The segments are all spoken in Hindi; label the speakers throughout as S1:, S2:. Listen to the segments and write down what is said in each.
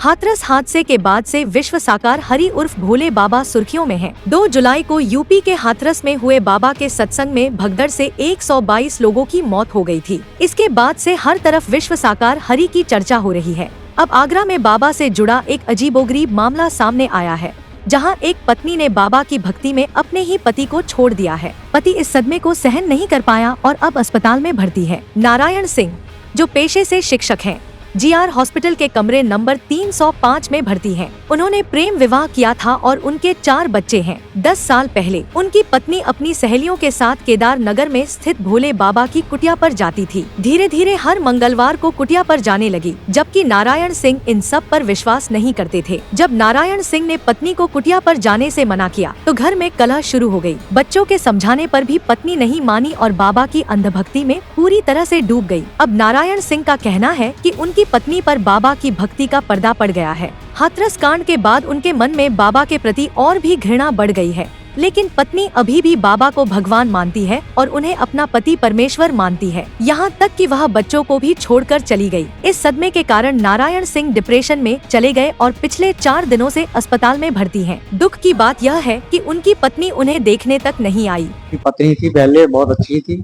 S1: हाथरस हादसे के बाद से विश्व साकार हरि उर्फ भोले बाबा सुर्खियों में हैं। 2 जुलाई को यूपी के हाथरस में हुए बाबा के सत्संग में भगदड़ से 122 लोगों की मौत हो गई थी। इसके बाद से हर तरफ विश्व साकार हरि की चर्चा हो रही है। अब आगरा में बाबा से जुड़ा एक अजीबोगरीब मामला सामने आया है, जहां एक पत्नी ने बाबा की भक्ति में अपने ही पति को छोड़ दिया है। पति इस सदमे को सहन नहीं कर पाया और अब अस्पताल में भर्ती है। नारायण सिंह, जो पेशे से शिक्षक हैं, जीआर हॉस्पिटल के कमरे नंबर 305 में भर्ती हैं। उन्होंने प्रेम विवाह किया था और उनके 4 बच्चे हैं। 10 साल पहले उनकी पत्नी अपनी सहेलियों के साथ केदार नगर में स्थित भोले बाबा की कुटिया पर जाती थी। धीरे धीरे हर मंगलवार को कुटिया पर जाने लगी, जबकि नारायण सिंह इन सब पर विश्वास नहीं करते थे। जब नारायण सिंह ने पत्नी को कुटिया पर जाने से मना किया तो घर में कलह शुरू हो गई। बच्चों के समझाने पर भी पत्नी नहीं मानी और बाबा की अंधभक्ति में पूरी तरह से डूब गई। अब नारायण सिंह का कहना है कि उनकी पत्नी पर बाबा की भक्ति का पर्दा पड़ गया है। हाथरस कांड के बाद उनके मन में बाबा के प्रति और भी घृणा बढ़ गई है, लेकिन पत्नी अभी भी बाबा को भगवान मानती है और उन्हें अपना पति परमेश्वर मानती है। यहाँ तक कि वह बच्चों को भी छोड़कर चली गई। इस सदमे के कारण नारायण सिंह डिप्रेशन में चले गए और पिछले 4 दिनों से अस्पताल में भर्ती हैं। दुख की बात यह है कि उनकी पत्नी उन्हें देखने तक नहीं आई।
S2: पत्नी थी पहले, बहुत अच्छी थी,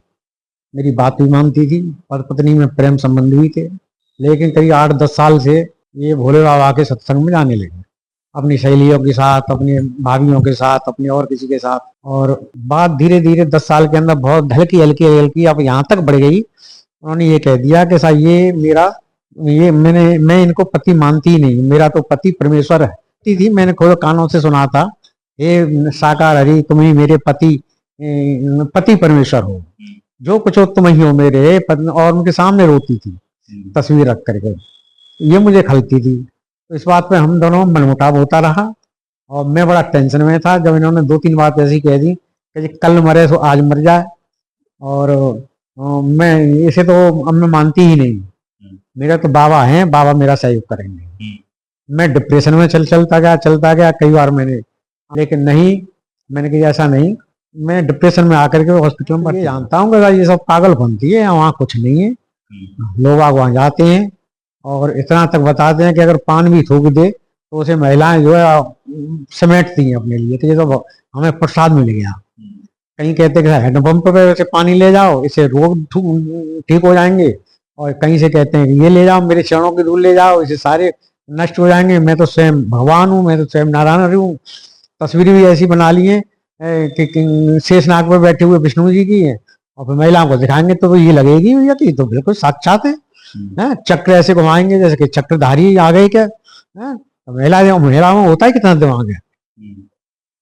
S2: मेरी बात भी मानती थी और पत्नी में प्रेम संबंध भी थे। लेकिन करीब 8-10 साल से ये भोले बाबा के सत्संग में जाने लगे, अपनी सहेलियों के साथ, अपनी भाभीियों के साथ, अपनी और किसी के साथ। और बात धीरे धीरे 10 साल के अंदर बहुत हल्की हल्की अब यहाँ तक बढ़ गई। उन्होंने ये कह दिया कि साहब मैं इनको पति मानती ही नहीं, मेरा तो पति परमेश्वर है। थी मैंने खुद कानों से सुना था, हे साकार हरि, तुम ही मेरे पति परमेश्वर हो, जो कुछ हो तुम ही हो मेरे। और उनके सामने रोती थी तस्वीर रख करके, ये मुझे खलती थी। तो इस बात पे हम दोनों मनमुटाव होता रहा और मैं बड़ा टेंशन में था। जब इन्होंने 2-3 बात ऐसी कह दी कि कल मरे तो आज मर जाए, और मैं इसे तो अब मैं मानती ही नहीं, मेरा तो बाबा है, बाबा मेरा सहयोग करेंगे। मैं डिप्रेशन में चलता गया कई बार मैंने, लेकिन नहीं, मैंने कहा ऐसा नहीं। मैं डिप्रेशन में आकर के हॉस्पिटल में जानता हूँ कि ये सब पागल बनती है, वहाँ कुछ नहीं है। लोग वहां जाते हैं और इतना तक बताते हैं कि अगर पान भी थूक दे तो उसे महिलाएं जो है समेटती हैं अपने लिए, तो ये तो हमें प्रसाद मिल गया। कहीं कहते हैं हैंडपंप पे से पानी ले जाओ, इससे रोग ठीक हो जाएंगे, और कहीं से कहते हैं कि ये ले जाओ, मेरे चरणों के दूध ले जाओ, इससे सारे नष्ट हो जाएंगे। मैं तो स्वयं भगवान हूँ, मैं तो स्वयं नारायण हूँ। तस्वीरें भी ऐसी बना ली है कि शेषनाग पर बैठे हुए विष्णु जी की है, और फिर महिलाओं को दिखाएंगे तो ये लगेगी भैया कि तो बिल्कुल साक्षात है। चक्र ऐसे घुमाएंगे जैसे कि चक्रधारी आ गए क्या। तो महिलाओं में होता है कितना दिमाग है,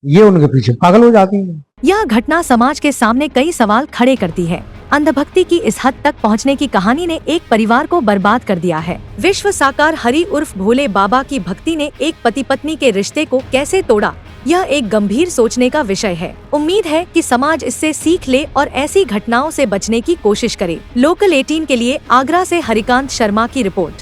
S2: ये उनके पीछे पागल हो जाती है।
S1: यह घटना समाज के सामने कई सवाल खड़े करती है। अंधभक्ति की इस हद तक पहुंचने की कहानी ने एक परिवार को बर्बाद कर दिया है। विश्व साकार हरि उर्फ भोले बाबा की भक्ति ने एक पति पत्नी के रिश्ते को कैसे तोड़ा, यह एक गंभीर सोचने का विषय है। उम्मीद है कि समाज इससे सीख ले और ऐसी घटनाओं से बचने की कोशिश करे। लोकल 18 के लिए आगरा से हरिकांत शर्मा की रिपोर्ट।